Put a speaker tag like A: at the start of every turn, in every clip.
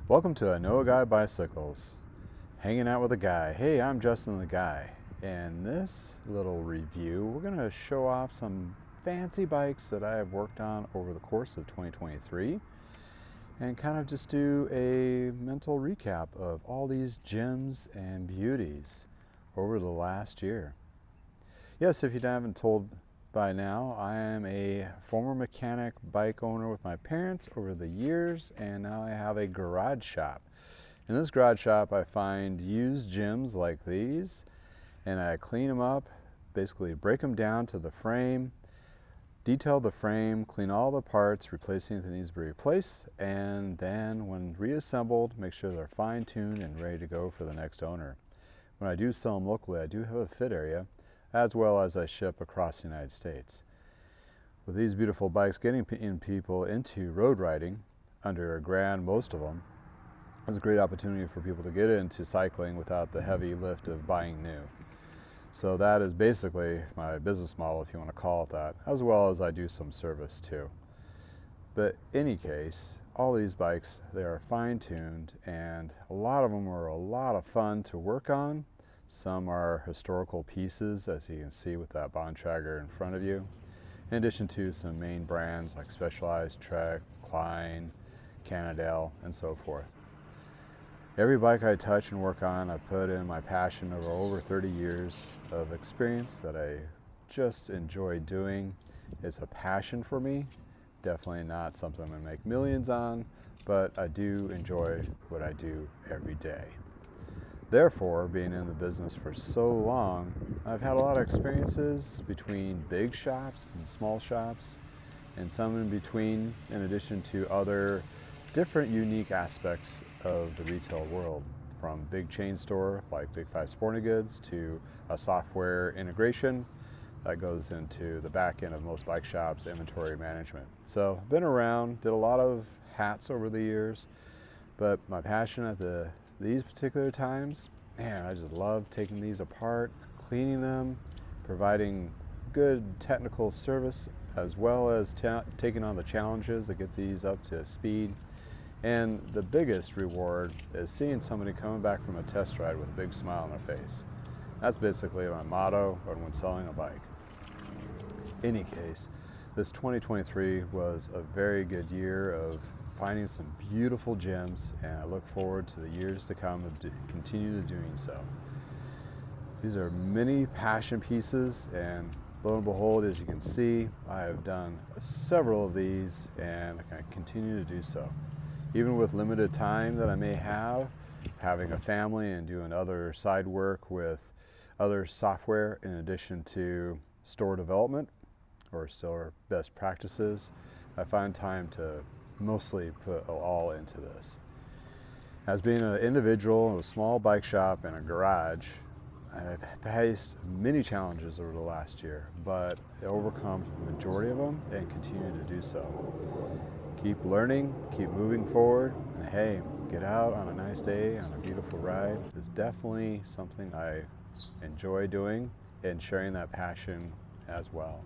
A: Welcome to I Know a Guy Bicycles. Hanging out with a guy. Hey, I'm Justin the Guy. In this little review, we're going to show off some fancy bikes that I have worked on over the course of 2023 and kind of just do a mental recap of all these gems and beauties over the last year. Yes, if you haven't told by now, I am a former mechanic bike owner with my parents over the years, and now I have a garage shop. In this garage shop, I find used gems like these, and I clean them up, basically break them down to the frame, detail the frame, clean all the parts, replace anything that needs to be replaced, and then when reassembled, make sure they're fine-tuned and ready to go for the next owner. When I do sell them locally, I do have a fit area, as well as I ship across the United States. With these beautiful bikes, getting people into road riding under $1,000, most of them, is a great opportunity for people to get into cycling without the heavy lift of buying new. So that is basically my business model, if you want to call it that, as well as I do some service too. But in any case, all these bikes, they are fine-tuned, and a lot of them are a lot of fun to work on. Some are historical pieces, as you can see with that Bontrager in front of you, in addition to some main brands like Specialized, Trek, Klein, Cannondale, and so forth. Every bike I touch and work on, I put in my passion of over 30 years of experience that I just enjoy doing. It's a passion for me, definitely not something I'm going to make millions on, but I do enjoy what I do every day. Therefore, being in the business for so long, I've had a lot of experiences between big shops and small shops, and some in between, in addition to other different unique aspects of the retail world, from big chain store like Big 5 Sporting Goods to a software integration that goes into the back end of most bike shops, inventory management. So been around, did a lot of hats over the years, but my passion at these particular times, man, I just love taking these apart, cleaning them, providing good technical service, as well as taking on the challenges to get these up to speed. And the biggest reward is seeing somebody coming back from a test ride with a big smile on their face. That's basically my motto when selling a bike. In any case, this 2023 was a very good year of finding some beautiful gems, and I look forward to the years to come of continue to doing so. These are many passion pieces, and lo and behold, as you can see, I have done several of these, and I continue to do so. Even with limited time that I may have, having a family and doing other side work with other software in addition to store development or store best practices, I find time to mostly put all into this. As being an individual in a small bike shop and a garage, I've faced many challenges over the last year, but I overcome the majority of them and continue to do so. Keep learning, keep moving forward, and hey, get out on a nice day on a beautiful ride. It's definitely something I enjoy doing and sharing that passion as well.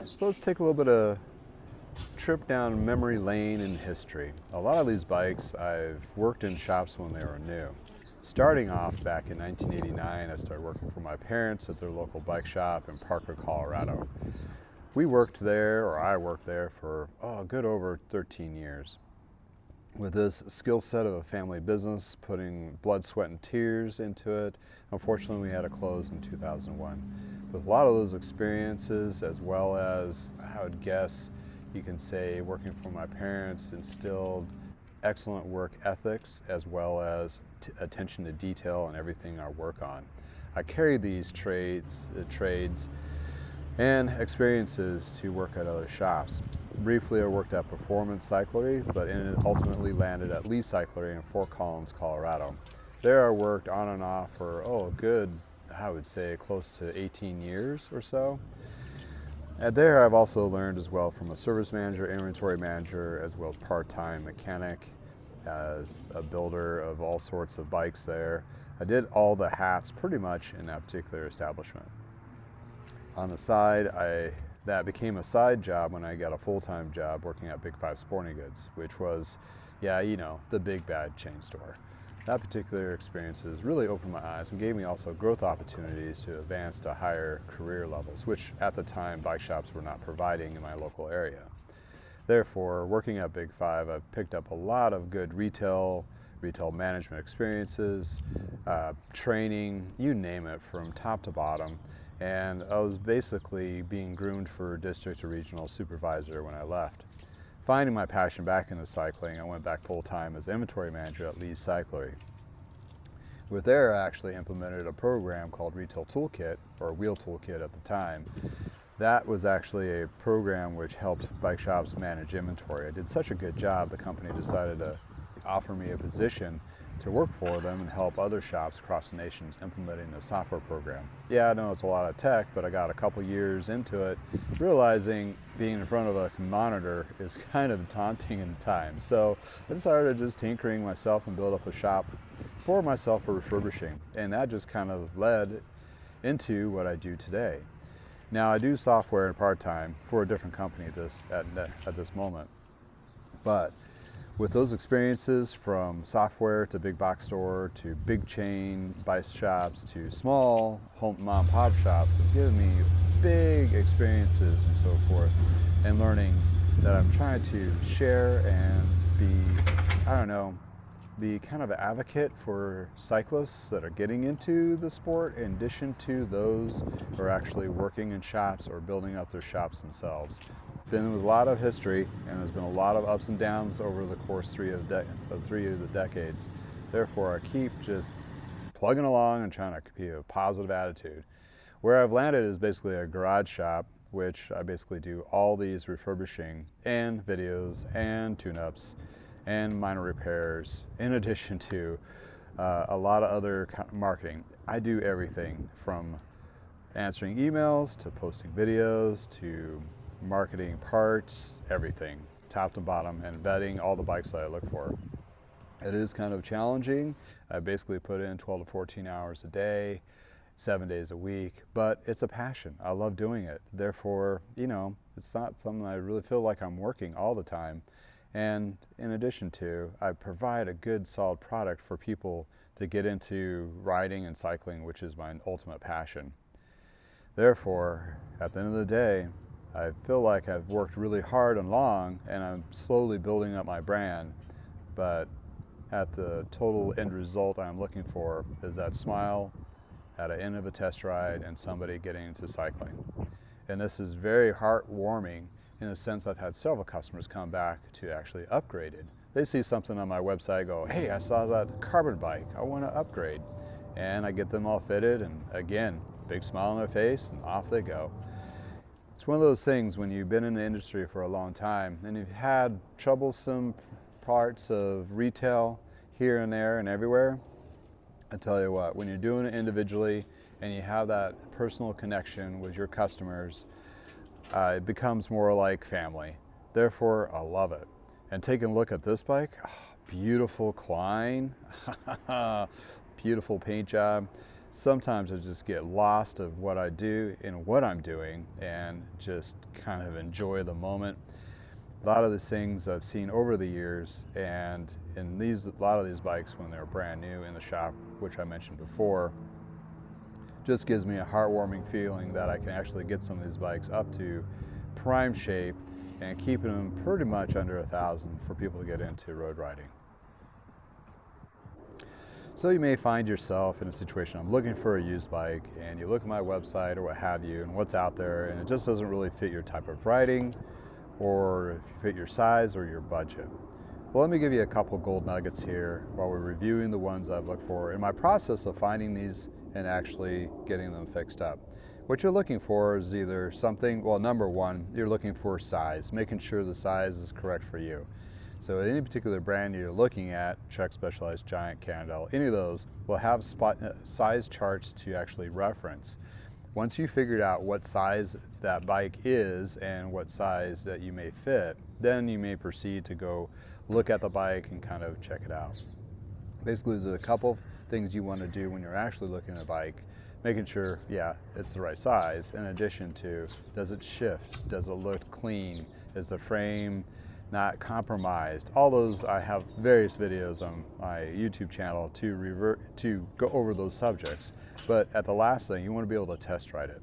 A: So let's take a little bit of trip down memory lane in history. A lot of these bikes I've worked in shops when they were new. Starting off back in 1989, I started working for my parents at their local bike shop in Parker, Colorado. We worked there, or I worked there for a good over 13 years. With this skill set of a family business, putting blood, sweat, and tears into it, unfortunately we had to close in 2001. With a lot of those experiences, as well as, I would guess, you can say working for my parents instilled excellent work ethics as well as attention to detail in everything I work on. I carried these trades and experiences to work at other shops. Briefly, I worked at Performance Cyclery, but ultimately landed at Lee Cyclery in Fort Collins, Colorado. There I worked on and off for, a good, I would say, close to 18 years or so. And there I've also learned as well from a service manager, inventory manager, as well as part-time mechanic, as a builder of all sorts of bikes there. I did all the hats pretty much in that particular establishment. On the side, I that became a side job when I got a full-time job working at Big 5 Sporting Goods, which was, yeah, you know, the big bad chain store. That particular experience has really opened my eyes and gave me also growth opportunities to advance to higher career levels, which at the time bike shops were not providing in my local area. Therefore, working at Big 5, I've picked up a lot of good retail management experiences, training, you name it, from top to bottom. And I was basically being groomed for district or regional supervisor when I left. Finding my passion back into cycling, I went back full-time as inventory manager at Lee's Cyclery. With there, I actually implemented a program called Retail Toolkit, or Wheel Toolkit at the time. That was actually a program which helped bike shops manage inventory. I did such a good job, the company decided to offer me a position to work for them and help other shops across the nation implementing the software program. Yeah, I know it's a lot of tech, but I got a couple years into it, realizing being in front of a monitor is kind of daunting in time. So I decided to just tinkering myself and build up a shop for myself for refurbishing. And that just kind of led into what I do today. Now I do software in part-time for a different company at this moment, but with those experiences from software to big box store to big chain bike shops to small home mom and pop shops have given me big experiences and so forth and learnings that I'm trying to share and be kind of an advocate for cyclists that are getting into the sport in addition to those who are actually working in shops or building up their shops themselves. Been with a lot of history, and there's been a lot of ups and downs over the course of three of the decades. Therefore, I keep just plugging along and trying to keep a positive attitude. Where I've landed is basically a garage shop, which I basically do all these refurbishing and videos and tune-ups and minor repairs, in addition to a lot of other marketing. I do everything from answering emails to posting videos to marketing parts, everything, top to bottom, and vetting all the bikes that I look for. It is kind of challenging. I basically put in 12 to 14 hours a day, 7 days a week, but it's a passion. I love doing it. Therefore, you know, it's not something I really feel like I'm working all the time. And in addition to, I provide a good solid product for people to get into riding and cycling, which is my ultimate passion. Therefore, at the end of the day, I feel like I've worked really hard and long, and I'm slowly building up my brand, but at the total end result I'm looking for is that smile at the end of a test ride and somebody getting into cycling. And this is very heartwarming in the sense I've had several customers come back to actually upgrade it. They see something on my website, go, hey, I saw that carbon bike, I want to upgrade. And I get them all fitted, and again, big smile on their face, and off they go. It's one of those things when you've been in the industry for a long time and you've had troublesome parts of retail here and there and everywhere. I tell you what, when you're doing it individually and you have that personal connection with your customers, it becomes more like family. Therefore, I love it. And taking a look at this bike, beautiful Klein, beautiful paint job. Sometimes I just get lost of what I do and what I'm doing and just kind of enjoy the moment. A lot of these things I've seen over the years, and in a lot of these bikes when they're brand new in the shop, which I mentioned before, just gives me a heartwarming feeling that I can actually get some of these bikes up to prime shape and keeping them pretty much under 1,000 for people to get into road riding. So you may find yourself in a situation, I'm looking for a used bike, and you look at my website or what have you and what's out there, and it just doesn't really fit your type of riding or fit your size or your budget. Well, let me give you a couple gold nuggets here while we're reviewing the ones I've looked for in my process of finding these and actually getting them fixed up. What you're looking for is either something, well, number one, you're looking for size, making sure the size is correct for you. So any particular brand you're looking at, Trek, Specialized, Giant, Cannondale, any of those will have size charts to actually reference. Once you figured out what size that bike is and what size that you may fit, then you may proceed to go look at the bike and kind of check it out. Basically, there's a couple things you want to do when you're actually looking at a bike making sure, yeah, it's the right size, in addition to, does it shift? Does it look clean? Is the frame not compromised? All those, I have various videos on my YouTube channel to go over those subjects. But at the last thing, you want to be able to test ride it.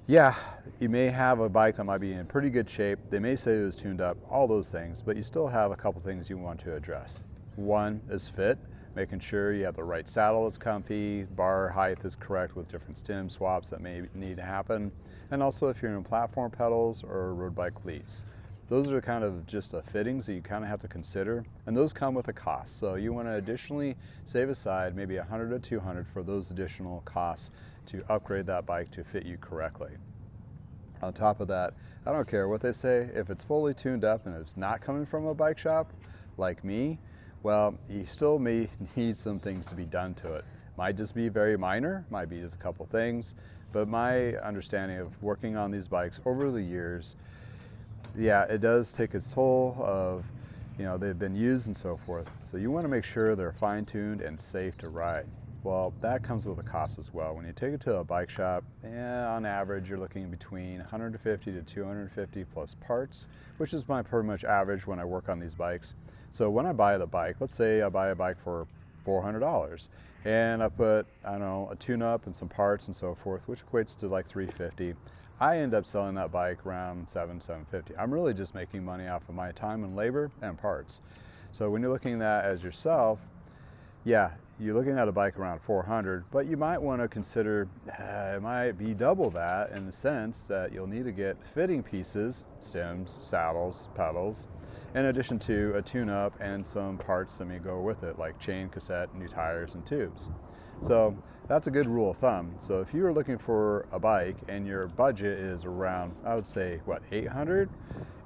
A: Yeah, you may have a bike that might be in pretty good shape. They may say it was tuned up, all those things, but you still have a couple things you want to address. One is fit, making sure you have the right saddle that's comfy, bar height is correct with different stem swaps that may need to happen, and also if you're in platform pedals or road bike cleats. Those are kind of just the fittings that you kind of have to consider, and those come with a cost. So you want to additionally save aside maybe $100 to $200 for those additional costs to upgrade that bike to fit you correctly. On top of that, I don't care what they say, if it's fully tuned up and it's not coming from a bike shop like me, well, you still may need some things to be done to it. Might just be very minor, might be just a couple things, but my understanding of working on these bikes over the years, yeah, it does take its toll of, you know, they've been used and so forth. So you want to make sure they're fine-tuned and safe to ride. Well, that comes with a cost as well. When you take it to a bike shop, on average, you're looking between 150 to 250 plus parts, which is my pretty much average when I work on these bikes. So when I buy the bike, let's say I buy a bike for $400 and I put, I don't know, a tune-up and some parts and so forth, which equates to like $350. I end up selling that bike around $750. I'm really just making money off of my time and labor and parts. So when you're looking at that as yourself, yeah, you're looking at a bike around 400, but you might want to consider it might be double that in the sense that you'll need to get fitting pieces, stems, saddles, pedals, in addition to a tune-up and some parts that may go with it, like chain, cassette, new tires, and tubes. So that's a good rule of thumb. So if you were looking for a bike and your budget is around, I would say, what, 800,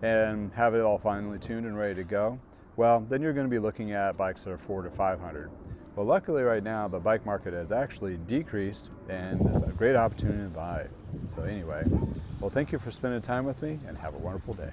A: and have it all finely tuned and ready to go, well, then you're going to be looking at bikes that are 400 to 500. Well, luckily right now the bike market has actually decreased and it's a great opportunity to buy. So anyway, well, thank you for spending time with me and have a wonderful day.